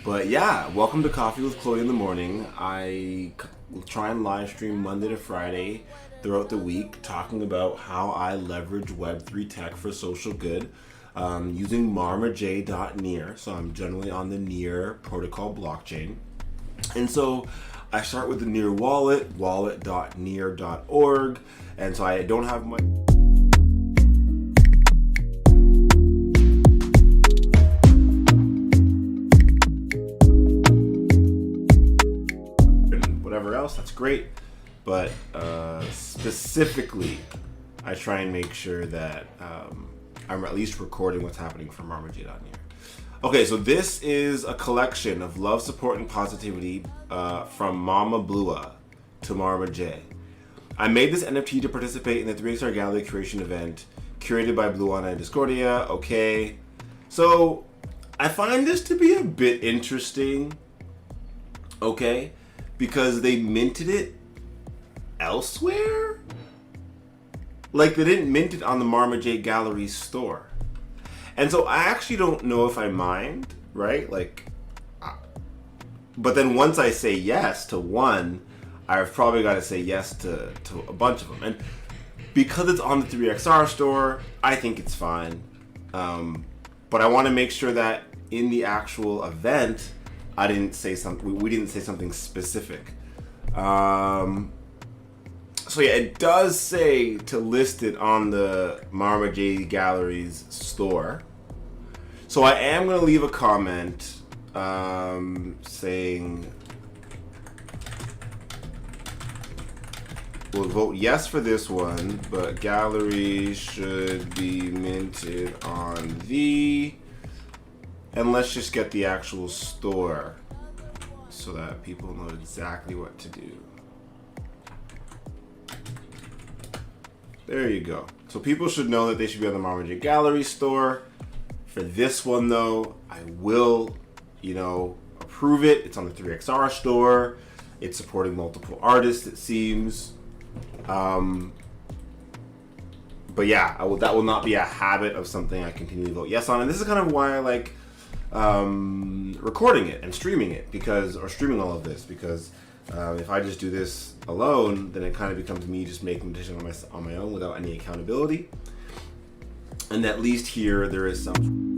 But yeah, welcome to Coffee with Chloe in the morning. I try and live stream Monday to Friday throughout the week, talking about how I leverage Web3 tech for social good using marmaj.near. So I'm generally on the Near protocol blockchain. And so I start with the Near wallet, wallet.near.org. And so I don't have my... whatever else, that's great. But specifically, I try and make sure that I'm at least recording what's happening from marmaj.near. Okay, so this is a collection of love, support, and positivity from Mama Blua to Marmaj. I made this NFT to participate in the 3XR Gallery creation event curated by Bluana and Discordia. Okay, so I find this to be a bit interesting, okay, because they minted it elsewhere? Like, they didn't mint it on the Marmaj Gallery store. And so I actually don't know if I mind, right? Like, but then once I say yes to one, I've probably got to say yes to a bunch of them. And because it's on the 3XR store, I think it's fine. But I want to make sure that in the actual event, I didn't say something. We didn't say something specific. So yeah, it does say to list it on the Marmaj Gallery's store. So I am going to leave a comment saying we'll vote yes for this one, but gallery should be minted on the... And let's just get the actual store so that people know exactly what to do. There you go. So people should know that they should be on the Marmaj Gallery store. For this one though, I will, approve it. It's on the 3XR store. It's supporting multiple artists, it seems. But yeah, that will not be a habit of something I continually vote yes on. And this is kind of why I like recording it and streaming it, or streaming all of this, because if I just do this alone, then it kind of becomes me just making decisions on my own without any accountability. And at least here there is some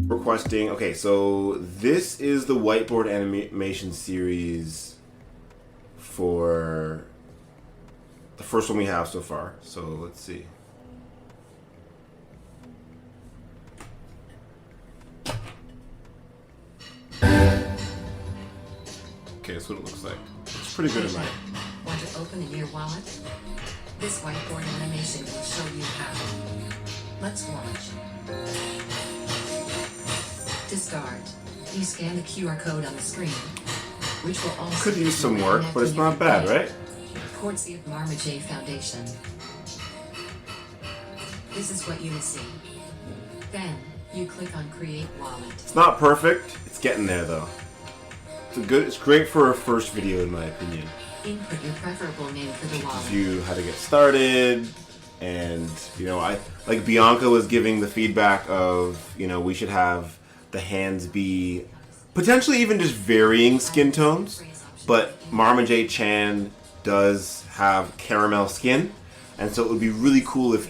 requesting. Okay, so this is the whiteboard animation series for the first one we have so far. So let's see. Okay, that's what it looks like. It's pretty good in mine. Want to open a Near wallet? This whiteboard animation will show you how. Let's watch. To start, you scan the QR code on the screen, which will also could use some work, but it's not bad, right? Courtesy of Marmaj Foundation. This is what you will see. Then you click on Create Wallet. It's not perfect. It's getting there though. It's great for a first video in my opinion. Input your preferable name for the wallet. You how to get started, and I like Bianca was giving the feedback of we should have the hands be potentially even just varying skin tones, but Marmaj Chan does have caramel skin, and so it would be really cool if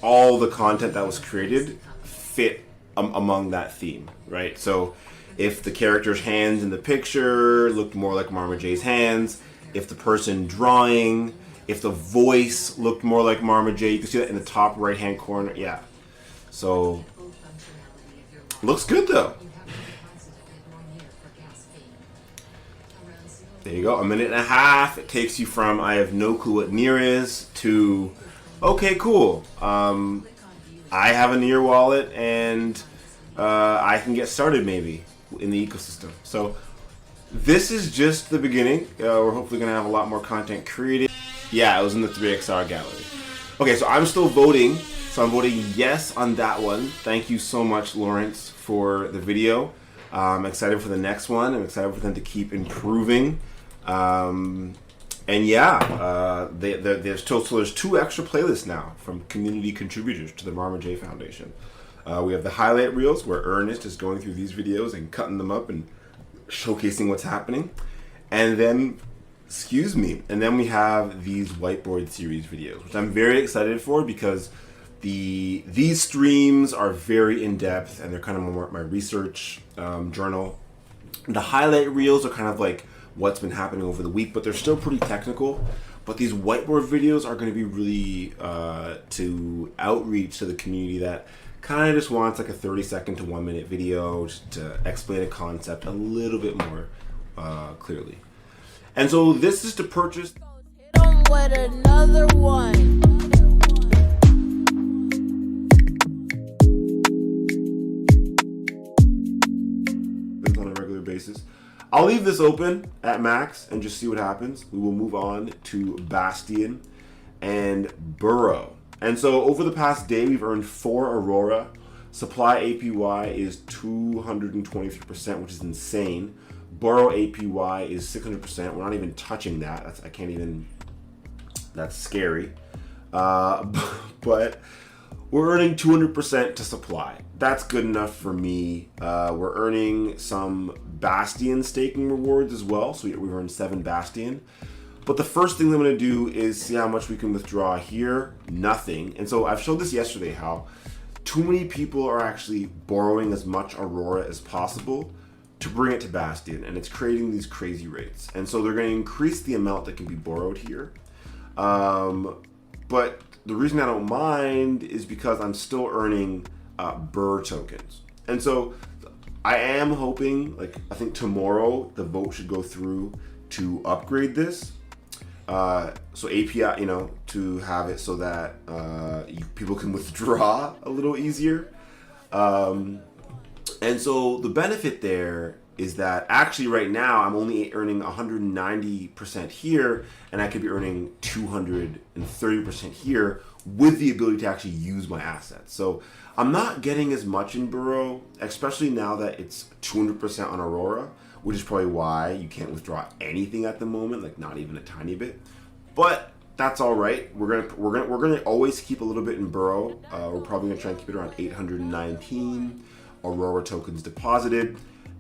all the content that was created fit among that theme, right? So if the character's hands in the picture looked more like Marmaj's hands, if the person drawing, if the voice looked more like Marmaj, you can see that in the top right hand corner. Yeah, so looks good though. There you go, 1.5 minutes. It takes you from I have no clue what Near is to okay, cool. I have a Near wallet and I can get started maybe in the ecosystem. So this is just the beginning. We're hopefully gonna have a lot more content created. Yeah, it was in the 3XR gallery. Okay, so I'm still voting. So I'm voting yes on that one. Thank you so much, Lawrence, for the video. I'm excited for the next one. I'm excited for them to keep improving. And And yeah, there's two extra playlists now from community contributors to the Marma J Foundation. We have the highlight reels where Ernest is going through these videos and cutting them up and showcasing what's happening. And then, and then we have these whiteboard series videos, which I'm very excited for because these streams are very in-depth and they're kind of more my research journal. The highlight reels are kind of like what's been happening over the week, but they're still pretty technical. But these whiteboard videos are going to be really to outreach to the community that kind of just wants like a 30-second to 1 minute video just to explain a concept a little bit more clearly. And so this is to purchase. Hit 'em with another one. On a regular basis. I'll leave this open at max and just see what happens. We will move on to Bastion and Burrow. And so over the past day, we've earned 4 Aurora. Supply APY is 223%, which is insane. Burrow APY is 600%. We're not even touching that. That's scary. But we're earning 200% to supply. That's good enough for me. We're earning some Bastion staking rewards as well. So we've earned 7 Bastion. But the first thing I'm going to do is see how much we can withdraw here. Nothing. And so I've showed this yesterday how too many people are actually borrowing as much Aurora as possible to bring it to Bastion. And it's creating these crazy rates. And so they're going to increase the amount that can be borrowed here. But the reason I don't mind is because I'm still earning burr tokens. And so I am hoping, I think tomorrow the vote should go through to upgrade this. So API, to have it so that people can withdraw a little easier. And so the benefit there is that actually right now I'm only earning 190% here, and I could be earning 230% here with the ability to actually use my assets. So I'm not getting as much in Burrow, especially now that it's 200% on Aurora, which is probably why you can't withdraw anything at the moment, not even a tiny bit. But that's all right. We're gonna always keep a little bit in Burrow. We're probably gonna try and keep it around 819 Aurora tokens deposited.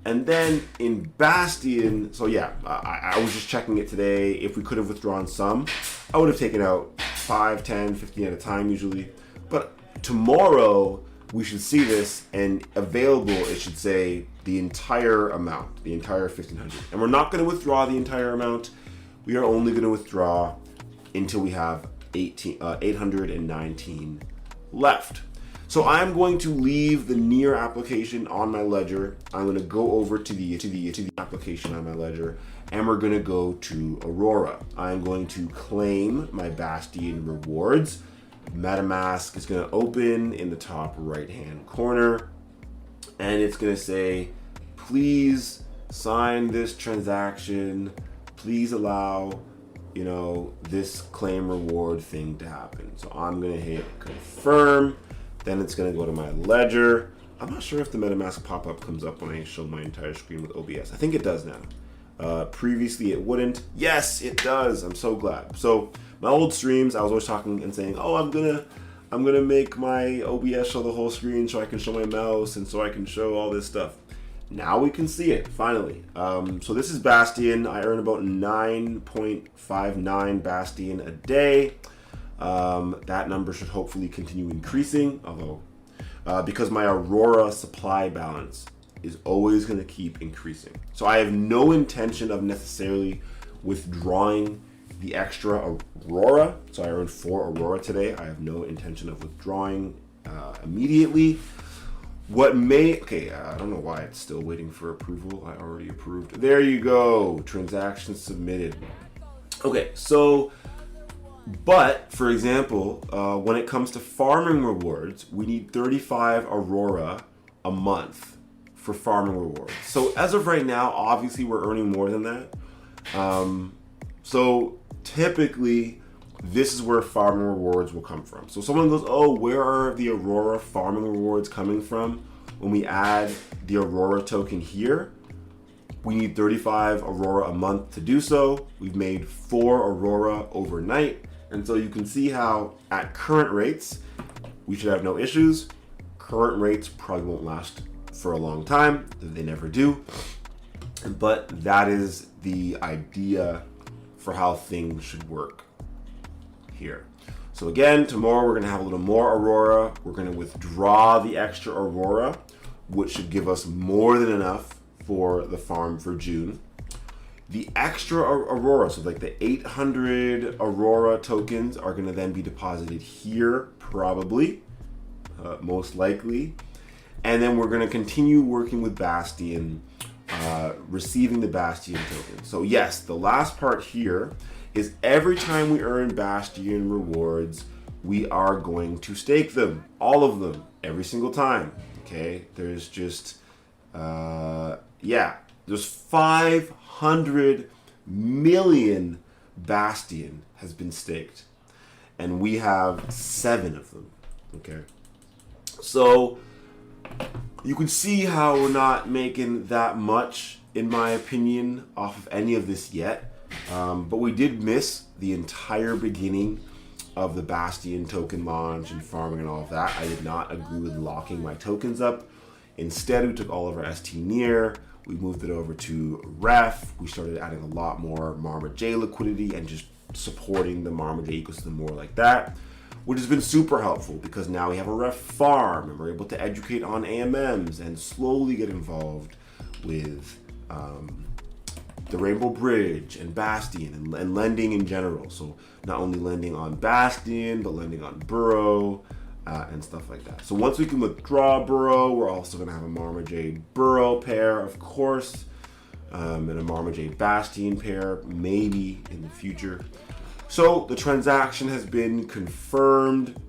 And then in Bastion, so yeah, I was just checking it today. If we could have withdrawn some, I would have taken out 5, 10, 15 at a time usually. But tomorrow we should see this, and available, it should say the entire amount, the entire 1,500. And we're not going to withdraw the entire amount. We are only going to withdraw until we have 819 left. So I'm going to leave the Near application on my ledger. I'm going to go over to the application on my ledger, and we're going to go to Aurora. I'm going to claim my Bastion rewards. MetaMask is going to open in the top right-hand corner, and it's going to say, please sign this transaction. Please allow, this claim reward thing to happen. So I'm going to hit confirm. Then it's going to go to my ledger. I'm not sure if the MetaMask pop-up comes up when I show my entire screen with OBS. I think it does now. Previously it wouldn't. Yes, it does. I'm so glad. So my old streams, I was always talking and saying, oh, I'm gonna make my OBS show the whole screen so I can show my mouse and so I can show all this stuff. Now we can see it, finally. So this is Bastion. I earn about 9.59 Bastion a day. That number should hopefully continue increasing, although because my Aurora supply balance is always going to keep increasing. So I have no intention of necessarily withdrawing the extra Aurora. So I earned 4 Aurora today. I have no intention of withdrawing immediately. I don't know why it's still waiting for approval. I already approved. There you go. Transaction submitted. Okay, so, but for example, when it comes to farming rewards, we need 35 Aurora a month for farming rewards. So as of right now, obviously we're earning more than that. So typically this is where farming rewards will come from. So someone goes, oh, where are the Aurora farming rewards coming from? When we add the Aurora token here, We need 35 Aurora a month to do so. We've made 4 Aurora overnight. And so you can see how at current rates, we should have no issues. Current rates probably won't last for a long time. They never do. But that is the idea for how things should work here. So again, tomorrow we're gonna have a little more Aurora. We're gonna withdraw the extra Aurora, which should give us more than enough for the farm for June. The extra Aurora, so like the 800 Aurora tokens are gonna then be deposited here, probably, most likely. And then we're gonna continue working with Bastion, receiving the Bastion token. So yes, the last part here is every time we earn Bastion rewards, we are going to stake them, all of them, every single time. Okay, there's just, there's 500 million Bastion has been staked, and we have 7 of them. Okay, so you can see how we're not making that much, in my opinion, off of any of this yet. But we did miss the entire beginning of the Bastion token launch and farming and all of that. I did not agree with locking my tokens up. Instead, we took all of our ST near, we moved it over to Ref. We started adding a lot more Marma-J liquidity and just supporting the Marma-J ecosystem more like that, which has been super helpful because now we have a Ref farm and we're able to educate on AMMs and slowly get involved with the Rainbow Bridge and Bastion and lending in general. So not only lending on Bastion, but lending on Burrow and stuff like that. So once we can withdraw Burrow, we're also gonna have a Marma-J Burrow pair, of course, and a Marma-J Bastion pair, maybe in the future. So the transaction has been confirmed.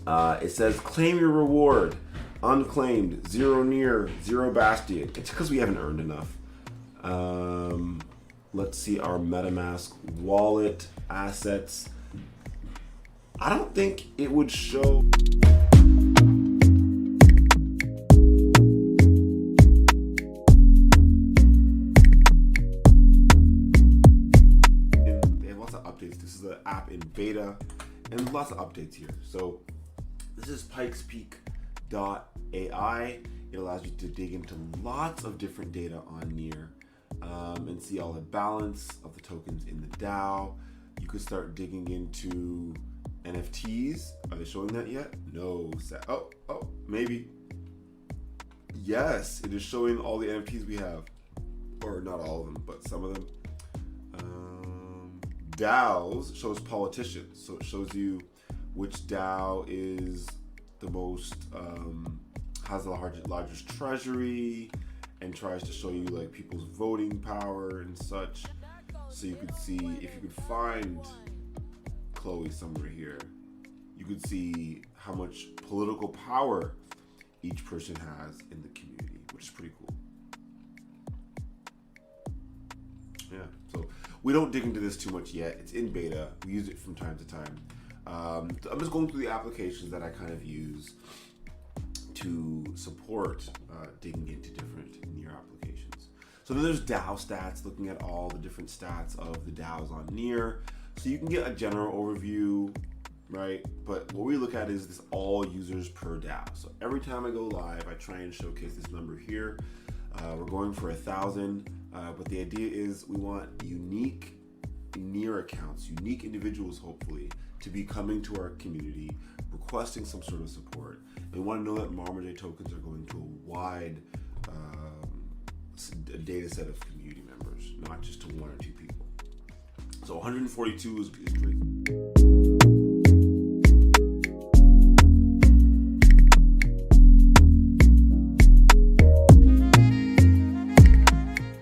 It says claim your reward, unclaimed, 0 near, 0 Bastion. It's because we haven't earned enough. Let's see our MetaMask wallet assets. I don't think it would show. They have lots of updates. This is the app in beta and lots of updates here. So this is pikespeak.ai. It allows you to dig into lots of different data on Near. And see all the balance of the tokens in the DAO. You could start digging into NFTs. Are they showing that yet? No. Oh, maybe. Yes, it is showing all the NFTs we have. Or not all of them, but some of them. DAOs shows politicians. So it shows you which DAO is the most, has the largest treasury, and tries to show you like people's voting power and such. So you could see, if you could find Chloe somewhere here, you could see how much political power each person has in the community, which is pretty cool. Yeah, so we don't dig into this too much yet. It's in beta. We use it from time to time. I'm just going through the applications that I kind of use to support digging into different Near applications. So then there's DAO stats, looking at all the different stats of the DAOs on Near. So you can get a general overview, right? But what we look at is this all users per DAO. So every time I go live, I try and showcase this number here. We're going for 1,000, but the idea is we want unique Near accounts, unique individuals, hopefully, to be coming to our community, requesting some sort of support. We want to know that Marma-J tokens are going to a wide data set of community members, not just to 1 or 2 people. So 142 is great.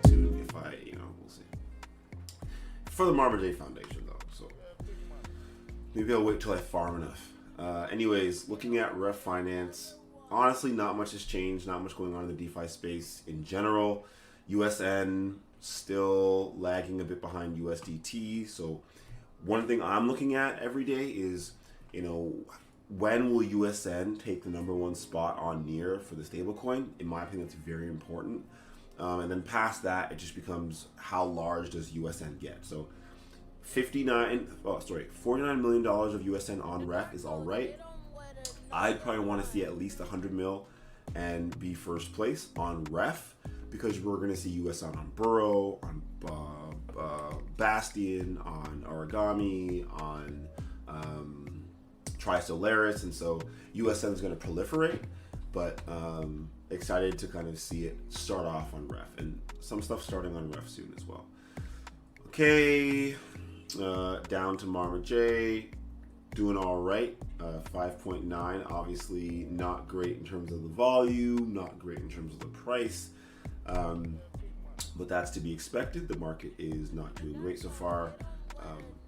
If we'll see. For the Marma-J Foundation, though, so maybe I'll wait till I farm enough. Anyways, looking at Ref Finance, honestly, not much has changed. Not much going on in the DeFi space in general. USN still lagging a bit behind USDT. So one thing I'm looking at every day is, when will USN take the #1 spot on Near for the stablecoin? In my opinion, that's very important. And then past that, it just becomes how large does USN get. So $49 million of USN on ref is all right. I'd probably want to see at least 100 mil and be first place on ref, because we're going to see USN on burrow, on bastion, on origami, on Trisolaris, and so USN is going to proliferate, but excited to kind of see it start off on ref, and some stuff starting on ref soon as well. Okay, down to Marmaduke, doing all right, 5.9, obviously not great in terms of the volume, not great in terms of the price, but that's to be expected. The market is not doing great so far.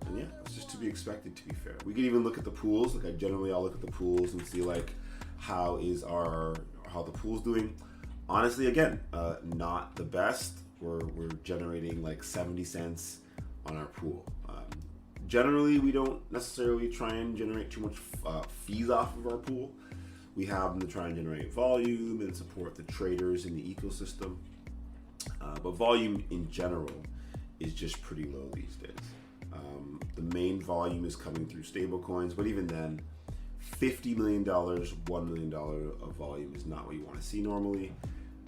And yeah, it's just to be expected, to be fair. We can even look at the pools. Like I'll look at the pools and see like how the pool's doing. Honestly, again, not the best. We're generating like 70 cents on our pool. Generally, we don't necessarily try and generate too much fees off of our pool. We have them to try and generate volume and support the traders in the ecosystem. But volume in general is just pretty low these days. The main volume is coming through stable coins, but even then, $50 million, $1 million of volume is not what you want to see normally.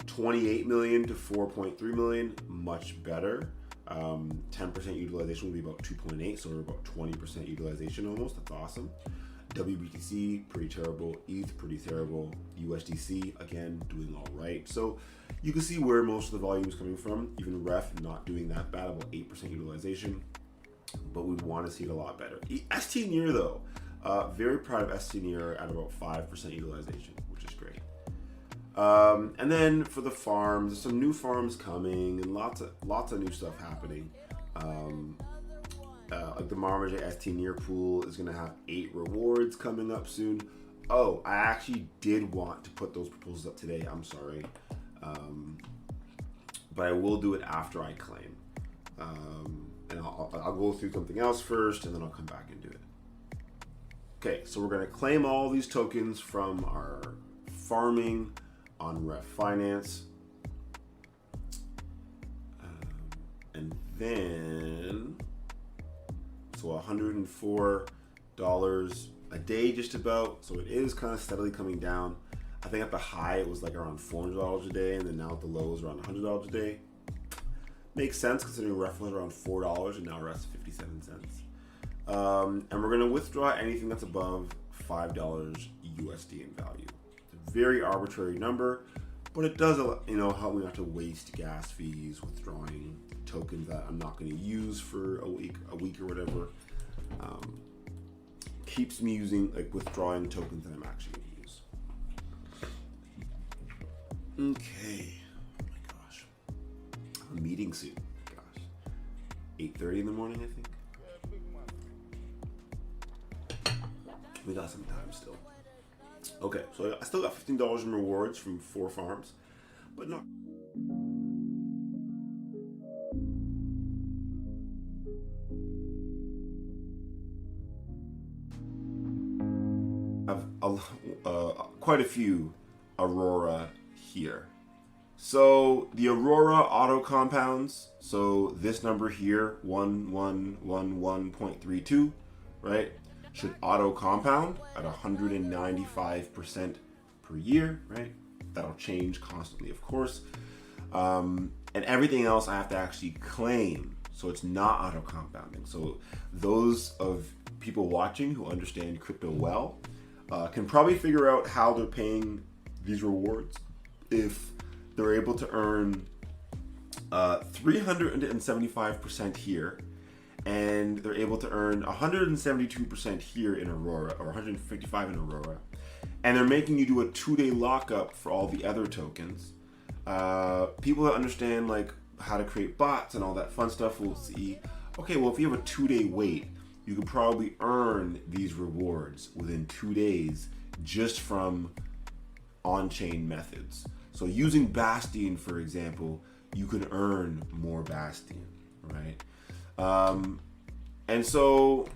28 million to 4.3 million, much better. 10% utilization will be about 2.8, so we're about 20% utilization almost. That's awesome. WBTC, pretty terrible. ETH, pretty terrible. USDC, again, doing all right. So you can see where most of the volume is coming from. Even ref, not doing that bad, about 8% utilization. But we want to see it a lot better. ST Near, though, very proud of ST Near at about 5% utilization, which is great. And then for the farms, there's some new farms coming and lots of new stuff happening. Like the Marmaduke ST Near pool is going to have 8 rewards coming up soon. Oh, I actually did want to put those proposals up today. I'm sorry. But I will do it after I claim. And I'll go through something else first, and then I'll come back and do it. Okay, so we're going to claim all these tokens from our farming on Ref Finance. And then, so $104 a day just about. So it is kind of steadily coming down. I think at the high it was like around $400 a day, and then now at the low is around $100 a day. Makes sense considering ref was around $4 and now ref's 57 cents. And we're going to withdraw anything that's above $5 USD in value. It's a very arbitrary number, but it does, help me not to waste gas fees withdrawing tokens that I'm not going to use for a week or whatever. Keeps me withdrawing tokens that I'm actually going to use. Okay. A meeting soon. Gosh. 8:30 in the morning, I think. We got some time still. Okay, so I still got $15 in rewards from 4 farms, but not. I've quite a few Aurora here. So the Aurora auto compounds, so this number here, 1111.32, right, should auto compound at 195% per year, right? That'll change constantly, of course. And everything else I have to actually claim, so it's not auto compounding. So those of people watching who understand crypto well can probably figure out how they're paying these rewards if they're able to earn 375% here, and they're able to earn 172% here in Aurora, or 155 in Aurora, and they're making you do a 2-day lockup for all the other tokens. People that understand how to create bots and all that fun stuff will see, okay, well, if you have a 2-day wait, you could probably earn these rewards within 2 days just from on-chain methods. So using Bastion, for example, you can earn more Bastion, right? And so